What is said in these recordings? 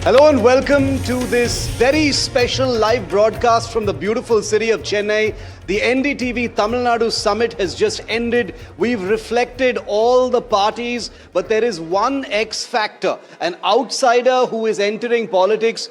Hello and welcome to this very special live broadcast from the beautiful city of Chennai. The NDTV Tamil Nadu summit has just ended. We've reflected all the parties, but there is one X factor, an outsider who is entering politics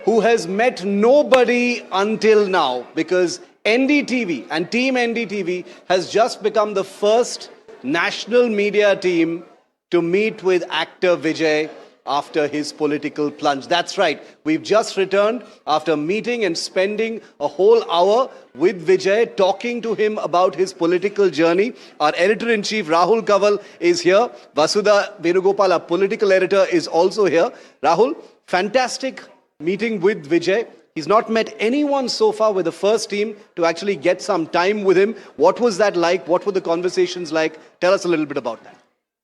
who has met nobody until now, because NDTV and Team NDTV has just become the first national media team to meet with actor Vijay after his political plunge. That's right, we've just returned after meeting and spending a whole hour with Vijay, talking to him about his political journey. Our editor-in-chief Rahul Kaval is here. Vasudha Venugopal, our political editor, is also here. Rahul, fantastic meeting with Vijay. He's not met anyone so far. We're the first team to actually get some time with him. What was that like? What were the conversations like? Tell us a little bit about that.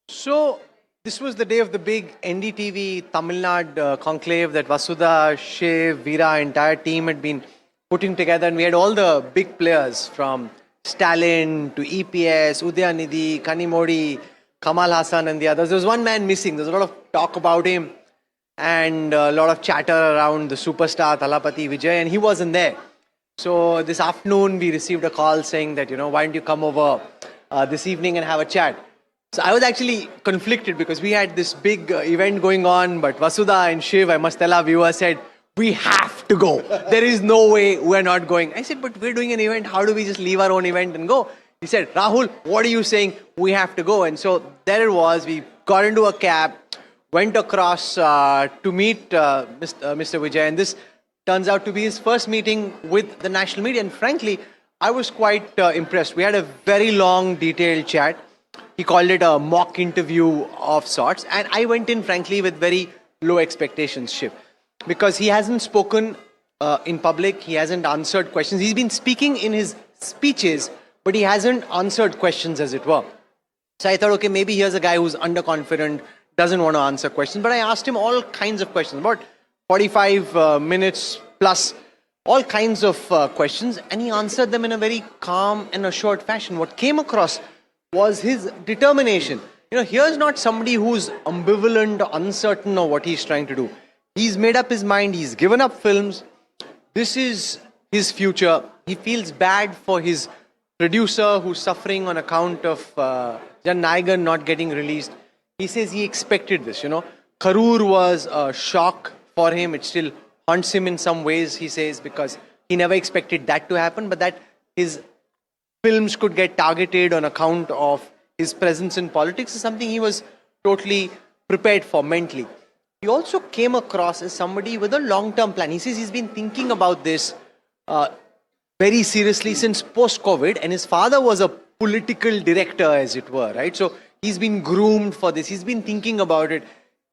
So, this was the day of the big NDTV Tamil Nadu conclave that Vasudha, Shiv, Veera, entire team had been putting together, and we had all the big players from Stalin to EPS, Udayanidhi, Kanimodi, Kamal Hassan and the others. There was one man missing. There's a lot of talk about him and a lot of chatter around the superstar Thalapathy, Vijay, and he wasn't there. So this afternoon we received a call saying that, why don't you come over this evening and have a chat. So I was actually conflicted because we had this big event going on, but Vasudha and Shiv, I must tell our viewers, said, we have to go. There is no way we're not going. I said, but we're doing an event. How do we just leave our own event and go? He said, Rahul, what are you saying? We have to go. And so there it was. We got into a cab, went across to meet Mr. Vijay. And this turns out to be his first meeting with the national media. And frankly, I was quite impressed. We had a very long, detailed chat. He called it a mock interview of sorts. And I went in, frankly, with very low expectations, Shiv. Because he hasn't spoken in public. He hasn't answered questions. He's been speaking in his speeches, but he hasn't answered questions, as it were. So I thought, okay, maybe here's a guy who's underconfident, doesn't want to answer questions. But I asked him all kinds of questions, about 45 minutes plus, all kinds of questions. And he answered them in a very calm and assured fashion. What came across was his determination. Here's not somebody who's ambivalent or uncertain of what he's trying to do. He's made up his mind. He's given up films. This is his future. He feels bad for his producer who's suffering on account of Jan Nayagan not getting released. He says he expected this. Karur was a shock for him. It still haunts him in some ways, he says, because he never expected that to happen, but that his films could get targeted on account of his presence in politics is something he was totally prepared for mentally. He also came across as somebody with a long-term plan. He says he's been thinking about this very seriously since post-COVID, and his father was a political director, as it were, right? So he's been groomed for this. He's been thinking about it.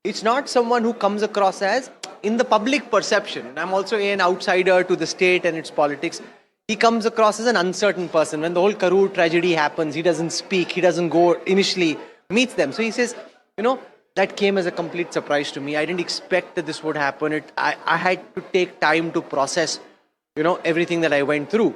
It's not someone who comes across as, in the public perception, and I'm also an outsider to the state and its politics, he comes across as an uncertain person. When the whole Karur tragedy happens, he doesn't speak, he doesn't go initially, meets them. So he says, that came as a complete surprise to me. I didn't expect that this would happen. I had to take time to process, everything that I went through.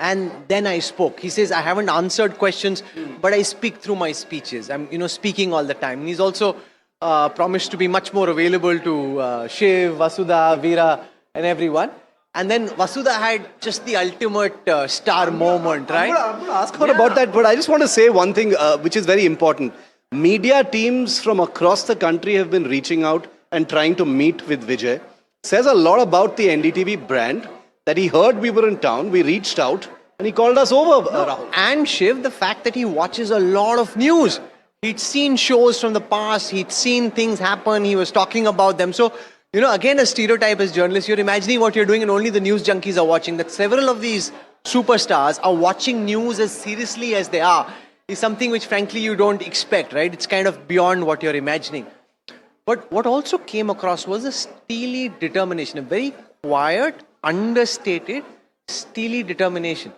And then I spoke. He says, I haven't answered questions, but I speak through my speeches. I'm, speaking all the time. And he's also promised to be much more available to Shiv, Vasudha, Veera, and everyone. And then Vasudha had just the ultimate star moment, right? I'm going to ask her about that, but I just want to say one thing which is very important. Media teams from across the country have been reaching out and trying to meet with Vijay. Says a lot about the NDTV brand, that he heard we were in town, we reached out, and he called us over, Rahul. And Shiv, the fact that he watches a lot of news. He'd seen shows from the past, he'd seen things happen, he was talking about them. So, again, a stereotype as journalists, you're imagining what you're doing and only the news junkies are watching. That several of these superstars are watching news as seriously as they are is something which, frankly, you don't expect, right? It's kind of beyond what you're imagining. But what also came across was a steely determination, a very quiet, understated, steely determination.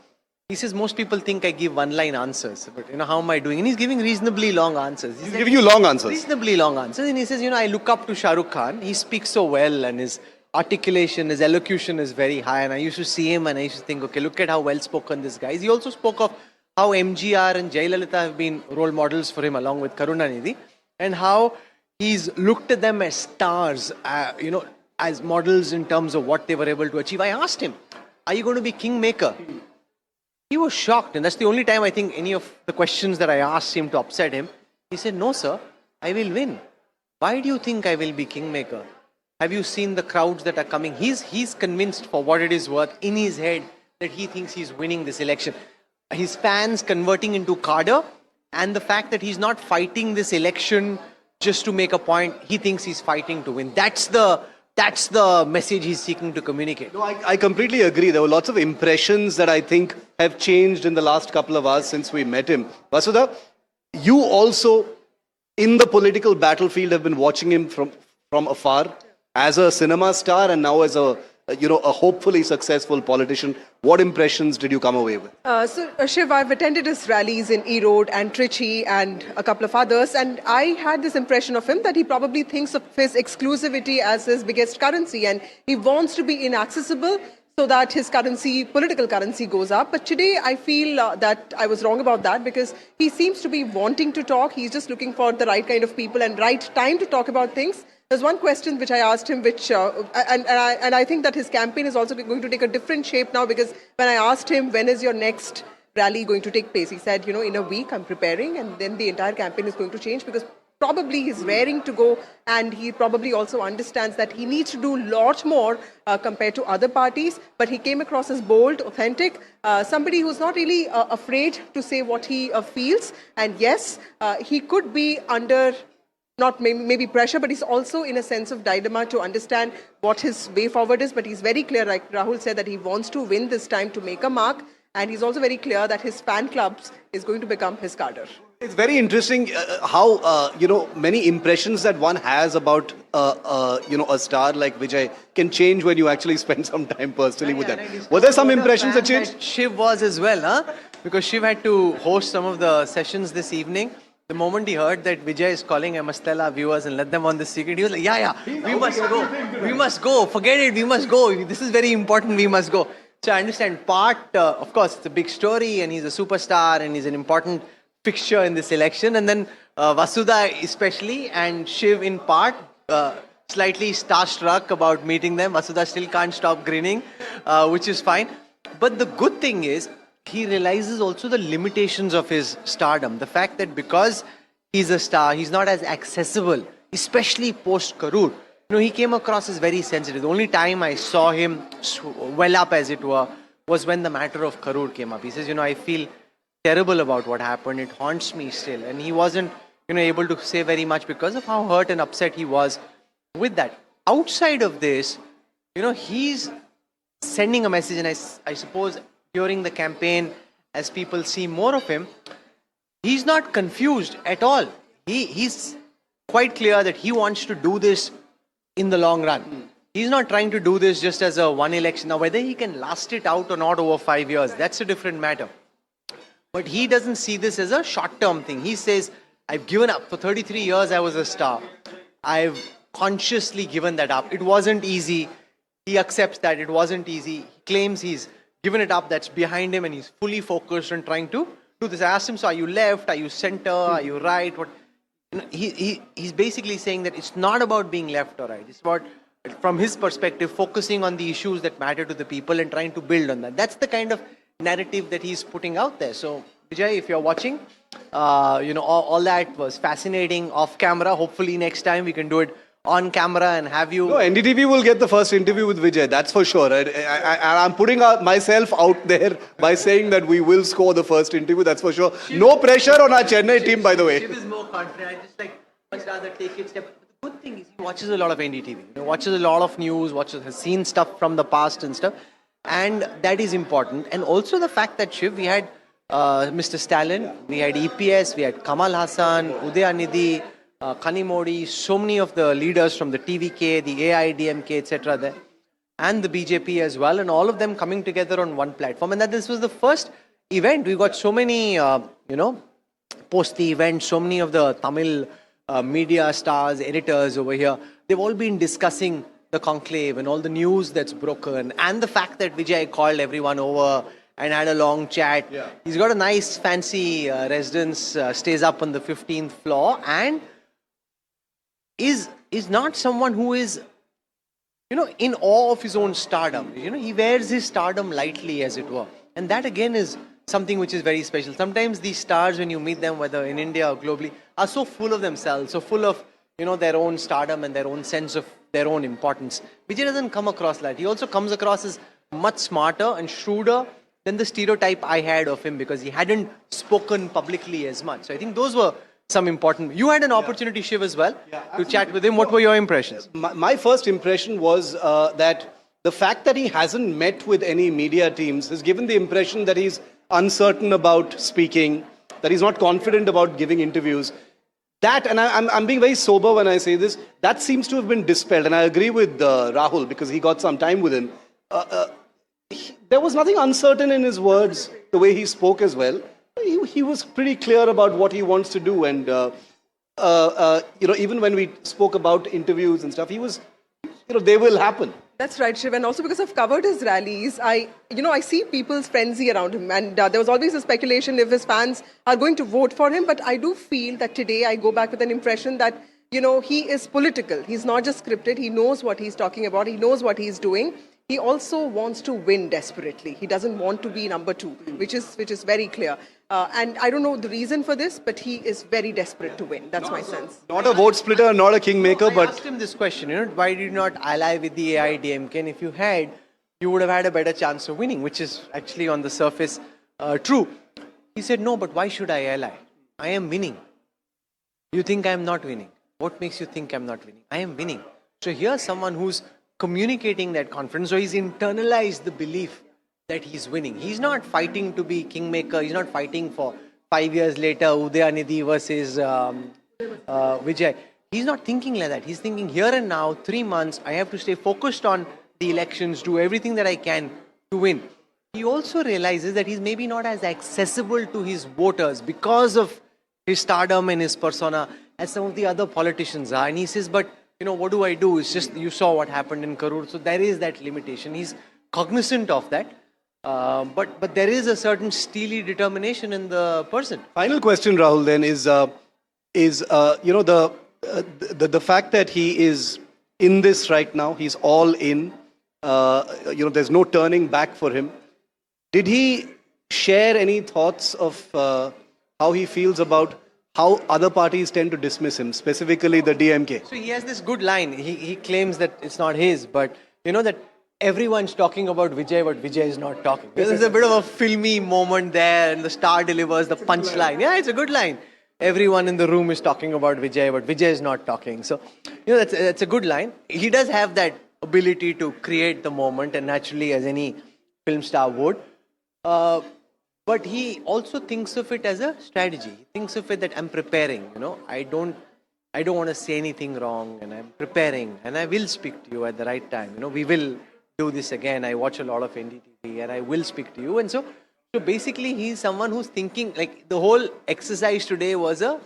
He says, most people think I give one-line answers, but how am I doing? And he's giving reasonably long answers. He's giving you long answers. Reasonably long answers. And he says, I look up to Shah Rukh Khan. He speaks so well and his articulation, his elocution is very high. And I used to see him and I used to think, okay, look at how well-spoken this guy is. He also spoke of how MGR and Jayalalitha have been role models for him along with Karunanidhi, and how he's looked at them as stars, as models in terms of what they were able to achieve. I asked him, are you going to be Kingmaker? He was shocked, and that's the only time I think any of the questions that I asked him to upset him. He said, no, sir, I will win. Why do you think I will be Kingmaker? Have you seen the crowds that are coming? He's convinced, for what it is worth, in his head, that he thinks he's winning this election. His fans converting into cadre, and the fact that he's not fighting this election just to make a point, he thinks he's fighting to win. That's the message he's seeking to communicate. No, I completely agree. There were lots of impressions that I think have changed in the last couple of hours since we met him. Vasudha, you also, in the political battlefield, have been watching him from afar as a cinema star and now as a hopefully successful politician. What impressions did you come away with? Shiv, I've attended his rallies in Erode and Trichy and a couple of others, and I had this impression of him that he probably thinks of his exclusivity as his biggest currency, and he wants to be inaccessible so that his currency, political currency, goes up. But today I feel that I was wrong about that, because he seems to be wanting to talk. He's just looking for the right kind of people and right time to talk about things. There's one question which I asked him, which and I think that his campaign is also going to take a different shape now, because when I asked him, when is your next rally going to take place, he said, in a week I'm preparing, and then the entire campaign is going to change, because probably he's raring to go, and he probably also understands that he needs to do a lot more compared to other parties. But he came across as bold, authentic, somebody who's not really afraid to say what he feels. And yes, he could be under not maybe pressure, but he's also in a sense of dilemma to understand what his way forward is. But he's very clear, like Rahul said, that he wants to win this time to make a mark. And he's also very clear that his fan clubs is going to become his cadre. It's very interesting how, many impressions that one has about, a star like Vijay can change when you actually spend some time personally with them. Were there some impressions that changed? Shiv was as well, huh? Because Shiv had to host some of the sessions this evening. The moment he heard that Vijay is calling, I must tell our viewers and let them on the secret, he was like, yeah, we must go. We must go. Forget it, we must go. This is very important, we must go. So I understand part, of course, it's a big story and he's a superstar and he's an important fixture in this election. And then Vasudha especially and Shiv in part, slightly starstruck about meeting them. Vasudha still can't stop grinning, which is fine. But the good thing is, he realizes also the limitations of his stardom. The fact that because he's a star, he's not as accessible, especially post-Karur. He came across as very sensitive. The only time I saw him well up, as it were, was when the matter of Karur came up. He says, I feel terrible about what happened. It haunts me still. And he wasn't, able to say very much because of how hurt and upset he was with that. Outside of this, he's sending a message, and I suppose during the campaign, as people see more of him, he's not confused at all. He's quite clear that he wants to do this in the long run. He's not trying to do this just as a one election. Now, whether he can last it out or not over 5 years, that's a different matter. But he doesn't see this as a short-term thing. He says, I've given up. For 33 years, I was a star. I've consciously given that up. It wasn't easy. He accepts that it wasn't easy. He claims he's given it up, that's behind him, and he's fully focused on trying to do this. I asked him, so are you left, are you center, are you right? What? He's basically saying that it's not about being left or right. It's about, from his perspective, focusing on the issues that matter to the people and trying to build on that. That's the kind of narrative that he's putting out there. So, Vijay, if you're watching, all that was fascinating off camera. Hopefully next time we can do it on camera and have you... No, NDTV will get the first interview with Vijay, that's for sure. I'm putting myself out there by saying that we will score the first interview, that's for sure. No pressure on our Chennai team, by the way. Shiv is more confident. I just much rather take it step. The good thing is he watches a lot of NDTV. He watches a lot of news, has seen stuff from the past and stuff. And that is important. And also the fact that Shiv, we had Mr. Stalin, we had EPS, we had Kamal Hassan, Udayanidhi, Kani Modi, so many of the leaders from the TVK, the AIDMK, etc. there, and the BJP as well, and all of them coming together on one platform. And that this was the first event. We got so many, post the event, so many of the Tamil media stars, editors over here, they've all been discussing the conclave and all the news that's broken, and the fact that Vijay called everyone over and had a long chat. Yeah. He's got a nice, fancy residence, stays up on the 15th floor, and is not someone who is, in awe of his own stardom. He wears his stardom lightly, as it were. And that again is something which is very special. Sometimes these stars, when you meet them, whether in India or globally, are so full of themselves, so full of, their own stardom and their own sense of their own importance. Vijay doesn't come across like that. He also comes across as much smarter and shrewder than the stereotype I had of him, because he hadn't spoken publicly as much. So I think those were some important. You had an opportunity, Shiv, as well, to chat with him. What were your impressions? My first impression was that the fact that he hasn't met with any media teams has given the impression that he's uncertain about speaking, that he's not confident about giving interviews. That, and I'm being very sober when I say this, that seems to have been dispelled. And I agree with Rahul, because he got some time with him. There was nothing uncertain in his words, the way he spoke as well. He was pretty clear about what he wants to do. And, even when we spoke about interviews and stuff, he was, they will happen. That's right, Shiv. And also because I've covered his rallies, I see people's frenzy around him. And there was always a speculation if his fans are going to vote for him. But I do feel that today I go back with an impression that, he is political. He's not just scripted. He knows what he's talking about. He knows what he's doing. He also wants to win desperately. He doesn't want to be number two, which is very clear. And I don't know the reason for this, but he is very desperate to win. That's my sense. Not a vote splitter, not a kingmaker, I but asked him this question, why did you not ally with the AIDMK? And if you had, you would have had a better chance of winning, which is actually on the surface true. He said, no, but why should I ally? I am winning. You think I am not winning? What makes you think I'm not winning? I am winning. So here's someone who's communicating that confidence, so he's internalized the belief that he's winning. He's not fighting to be kingmaker. He's not fighting for 5 years later Udayanidhi versus Vijay. He's not thinking like that. He's thinking here and now, 3 months, I have to stay focused on the elections, do everything that I can to win. He also realizes that he's maybe not as accessible to his voters because of his stardom and his persona as some of the other politicians are. And he says, but what do I do? It's just, you saw what happened in Karur. So there is that limitation. He's cognizant of that. But there is a certain steely determination in the person. Final question, Rahul, then is the fact that he is in this right now. He's all in. There's no turning back for him. Did he share any thoughts of how he feels about how other parties tend to dismiss him, specifically the DMK? So he has this good line. He claims that it's not his, but that everyone's talking about Vijay, but Vijay is not talking. There's a bit of a filmy moment there, and the star delivers the punchline. Yeah, it's a good line. Everyone in the room is talking about Vijay, but Vijay is not talking. So, that's a good line. He does have that ability to create the moment, and naturally, as any film star would. But he also thinks of it as a strategy. He thinks of it that I'm preparing. I don't want to say anything wrong, and I'm preparing, and I will speak to you at the right time. We will do this again. I watch a lot of NDTV, and I will speak to you. And so basically, he's someone who's thinking, like, the whole exercise today was a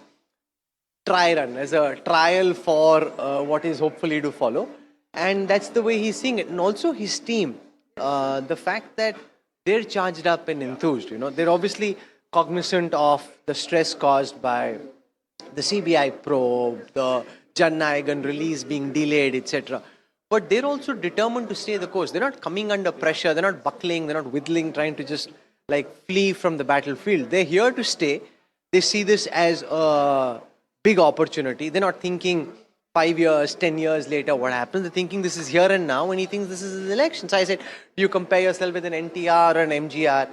try run, as a trial for what is hopefully to follow. And that's the way he's seeing it. And also his team, the fact that they're charged up and enthused. They're obviously cognizant of the stress caused by the CBI probe, the Jan Nayagan release being delayed, etc. But they're also determined to stay the course. They're not coming under pressure. They're not buckling. They're not whittling, trying to just flee from the battlefield. They're here to stay. They see this as a big opportunity. They're not thinking 5 years, 10 years later what happens. They're thinking this is here and now, and he thinks this is his election. So I said, do you compare yourself with an NTR or an MGR?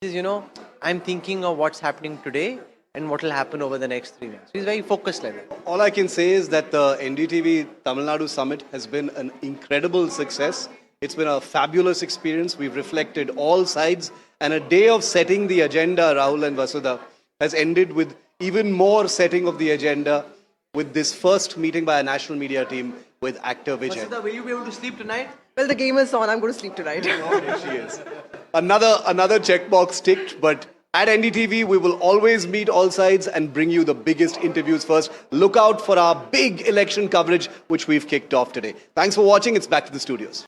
He says, I'm thinking of what's happening today and what will happen over the next 3 months. So he's very focused like that. All I can say is that the NDTV Tamil Nadu Summit has been an incredible success. It's been a fabulous experience. We've reflected all sides, and a day of setting the agenda, Rahul and Vasudha, has ended with even more setting of the agenda with this first meeting by a national media team with actor Vijay. Vasudha, will you be able to sleep tonight? Well, the game is on. I'm going to sleep tonight. Here she is. Another checkbox ticked, but at NDTV, we will always meet all sides and bring you the biggest interviews first. Look out for our big election coverage, which we've kicked off today. Thanks for watching. It's back to the studios.